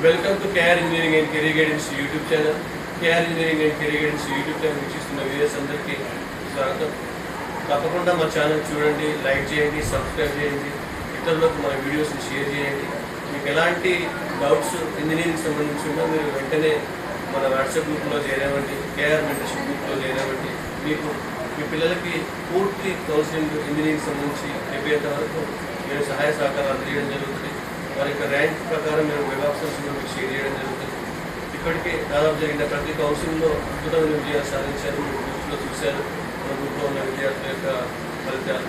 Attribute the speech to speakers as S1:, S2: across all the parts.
S1: Welcome to KR engineering and career guidance YouTube channel. KR engineering and career guidance YouTube channel వీక్షిస్తున్న viewers అందరికీ స్వాగతం. తప్పకుండా మా channel చూడండి, లైక్ చేయండి, సబ్స్క్రైబ్ చేయండి, ఇతరులకు మన వీడియోస్ని షేర్ చేయండి. మీకు ఎలాంటి డౌట్స్ ఇంజనీరింగ్ సంబంధించి ఉన్నా మీరు వెంటనే మన వాట్సాప్ గ్రూప్లో చేరామండి, కేఆర్ మెంటర్షిప్ గ్రూప్లో చేరామండి. మీకు మీ పిల్లలకి పూర్తి కౌన్సిలింగ్ ఇంజనీరింగ్ సంబంధించి అయిపోయేంత వరకు మేము సహాయ సహకారాలు అందజేయడం జరుగుతుంది. వారి యొక్క ర్యాంక్ ప్రకారం మేము వెబ్ ఆప్షన్స్ మీకు షేర్ చేయడం జరుగుతుంది. ఇప్పటికే దాదాపు జరిగిన ప్రతి కౌన్సిలింగ్లో అద్భుతమైన విజయాలు సాధించారు. మీరు గ్రూప్లో చూశారు మన గ్రూప్లో ఉన్న విద్యార్థుల యొక్క ఫలితాలు.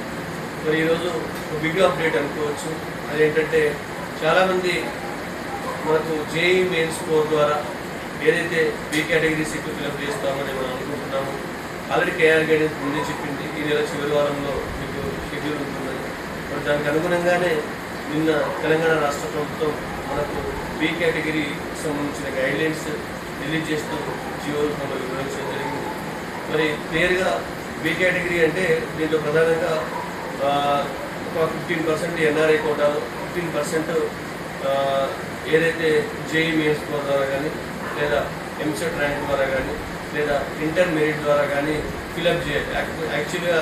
S1: మరి ఈరోజు ఒక బిగ్ అప్డేట్ అనుకోవచ్చు. అదేంటంటే చాలామంది మనకు జేఈ మెయిన్ స్కోర్ ద్వారా ఏదైతే బి కేటగిరీ సీట్లు ఫిల్అప్ చేస్తామని మనం అనుకుంటున్నాము. ఆల్రెడీ కేఆర్ గైడెన్స్ ముందే చెప్పింది ఈ నెల చివరి వారంలో మీకు షెడ్యూల్ ఉంటుందని. మరి దానికి అనుగుణంగానే నిన్న తెలంగాణ రాష్ట్ర ప్రభుత్వం మనకు బి కేటగిరీ సంబంధించిన గైడ్లైన్స్ రిలీజ్ చేస్తూ జియోలు కొంత వివరించడం జరిగింది. మరి క్లియర్గా బి కేటగిరీ అంటే దీంట్లో ప్రధానంగా ఒక 15% ఎన్ఆర్ఐ కోటాలో, 15% ఏదైతే జేఈ మెయిన్ స్కోర్ ద్వారా కానీ లేదా ఎంసెట్ ర్యాంక్ ద్వారా కానీ లేదా ఇంటర్ మెరిట్ ద్వారా కానీ ఫిలప్ చేయాలి. యాక్చువల్గా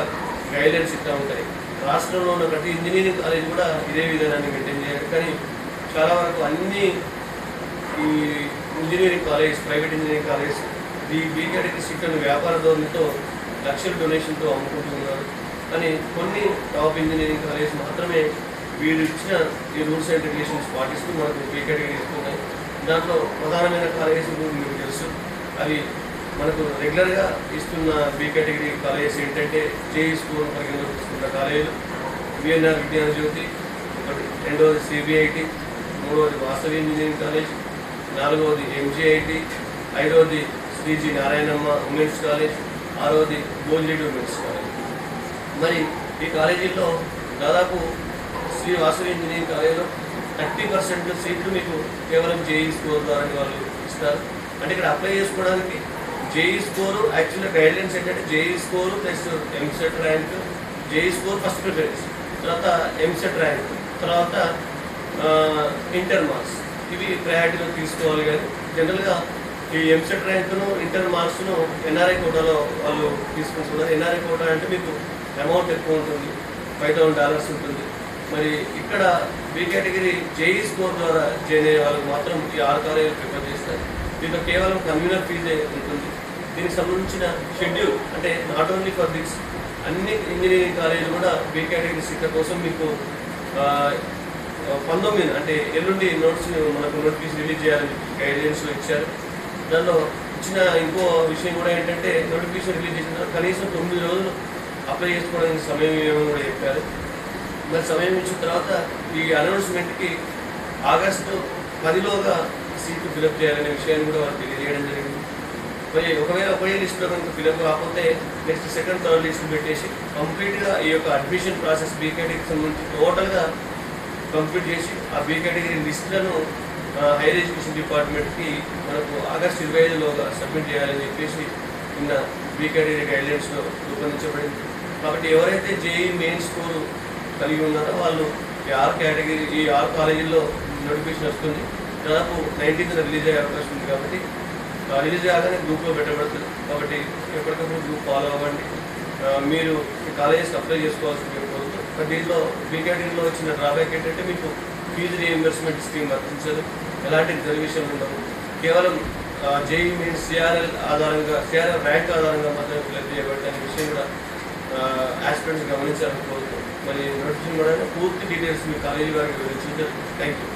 S1: గైడ్లైన్స్ ఇస్తూ ఉంటాయి. రాష్ట్రంలో ఉన్న ప్రతి ఇంజనీరింగ్ కాలేజ్ కూడా ఇదే విధానాన్ని మెయింటైన్ చేయాలి. కానీ చాలా వరకు అన్ని ఈ engineering college, private engineering college ఈ బి కేటగిరీ సీట్లను వ్యాపార ధోరణితో లక్షల డొనేషన్తో అమ్ముకుంటున్నారు. కానీ కొన్ని టాప్ ఇంజనీరింగ్ కాలేజ్ మాత్రమే వీళ్ళు ఇచ్చిన ఈ రూల్స్ అండ్ రెగ్యులేషన్స్ పాటిస్తూ మనకు బి కేటగిరీ ఇస్తున్నాయి. దాంట్లో ప్రధానమైన కాలేజెస్ మీకు తెలుసు. అవి మనకు రెగ్యులర్గా ఇస్తున్న బి కేటగిరీ కాలేజెస్ ఏంటంటే జేఈ స్కూల్ పరిగణలోకి ఇస్తున్న కాలేజీలు విఎన్ఆర్ విజ్ఞాన జ్యోతి ఒకటి, రెండవది సిబిఐటి, మూడవది వాసవి ఇంజనీరింగ్ కాలేజ్, నాలుగవది ఎంజేఐటి, ఐదవది శ్రీజీ నారాయణమ్మ ఉమెన్స్ కాలేజ్, ఆరవది గోల్జెడ్ ఉమెన్స్ కాలేజ్. మరి ఈ కాలేజీల్లో దాదాపు శ్రీ వాసవి ఇంజనీరింగ్ కాలేజీలో 30% సీట్లు మీకు కేవలం జేఈ స్కోర్ ద్వారా వాళ్ళు ఇస్తారు. అంటే ఇక్కడ అప్లై చేసుకోవడానికి జేఈ స్కోరు యాక్చువల్గా గైడ్లైన్స్ ఏంటంటే JEE score plus EAMCET rank, JEE score first preference, తర్వాత ఎంసెట్ ర్యాంక్, తర్వాత ఇంటర్ మార్క్స్, ఇవి ప్రయారిటీలో తీసుకోవాలి. కానీ జనరల్గా ఈ ఎంసెట్ ర్యాంకును, ఇంటర్ మార్క్స్ను ఎన్ఆర్ఐ కోటాలో వాళ్ళు తీసుకుంటున్నారు. ఎన్ఆర్ఐ కోటా అంటే మీకు అమౌంట్ ఎక్కువ ఉంటుంది, $5,000 ఉంటుంది. మరి ఇక్కడ బి కేటగిరీ జేఈ స్కోర్ ద్వారా జాయిన్ అయ్యే వాళ్ళకి మాత్రం ఈ 6 కాలేజీలు ప్రిఫర్ చేస్తారు. దీంట్లో కేవలం కమ్యూనల్ ఫీజే ఉంటుంది. దీనికి సంబంధించిన షెడ్యూల్ అంటే నాట్ ఓన్లీ ఫర్ దిస్, అన్ని ఇంజనీరింగ్ కాలేజీలు కూడా బి కేటగిరీ సీట్ల కోసం మీకు 19 అంటే ఎల్లుండి మనకు నోటిఫికేషన్ రిలీజ్ చేయాలని గైడ్లైన్స్లో ఇచ్చారు. దానిలో ఇచ్చిన ఇంకో విషయం కూడా ఏంటంటే నోటిఫికేషన్ రిలీజ్ చేసిన తర్వాత కనీసం 9 రోజులు అప్లై చేసుకోవడానికి సమయం ఏమని కూడా చెప్పారు. మరి సమయం ఇచ్చిన తర్వాత ఈ అనౌన్స్మెంట్కి ఆగస్టు 10లోగా సీట్లు ఫిలప్ చేయాలనే విషయాన్ని కూడా వాళ్ళు తెలియజేయడం జరిగింది. మరి ఒకవేళ ఒకే లిస్టులో కనుక ఫిలప్ కాకపోతే నెక్స్ట్ సెకండ్, థర్డ్ లిస్టులు పెట్టేసి కంప్లీట్గా ఈ యొక్క అడ్మిషన్ ప్రాసెస్ బి కేటగిరీకి సంబంధించి టోటల్గా కంప్లీట్ చేసి ఆ బి కేటగిరీ లిస్టులను హైయర్ ఎడ్యుకేషన్ డిపార్ట్మెంట్కి మనకు ఆగస్టు 25లోగా సబ్మిట్ చేయాలని చెప్పేసి నిన్న బి కేటగిరీ గైడ్లైన్స్లో రూపొందించబడింది. కాబట్టి ఎవరైతే జేఈ మెయిన్ స్కోరు కలిగి ఉన్నారో వాళ్ళు ఈ 6 కేటగిరీ, ఈ 6 కాలేజీల్లో నోటిఫికేషన్ వస్తుంది. దాదాపు 19th రిలీజ్ అయ్యే అవకాశం ఉంది. కాబట్టి రిలీజ్ కాగానే గ్రూప్లో పెట్టబడుతుంది. కాబట్టి ఎప్పటికప్పుడు గ్రూప్ ఫాలో అవ్వండి. మీరు ఈ కాలేజెస్కి అప్లై చేసుకోవాల్సింది కోరుతుంది. దీంట్లో బి కేటగిరీలో వచ్చిన డ్రాబ్యాక్ ఏంటంటే మీకు ఫీజు రీఎంబర్స్మెంట్ స్కీమ్ వర్తించదు, ఎలాంటి రిజర్వేషన్లు ఉండవు. కేవలం జేఈ మీన్స్ సిఆర్ఎల్ ఆధారంగా, సిఆర్ఎల్ ర్యాంక్ ఆధారంగా మాత్రమే ఫిలప్ చేయబడి అనే విషయం కూడా ఆస్పిరెంట్స్ గమనించాలని కోరుతుంది. మరి నోటిఫికేషన్ కూడా పూర్తి డీటెయిల్స్ మీ కాలేజీ వారికి వివరించారు. Thank you.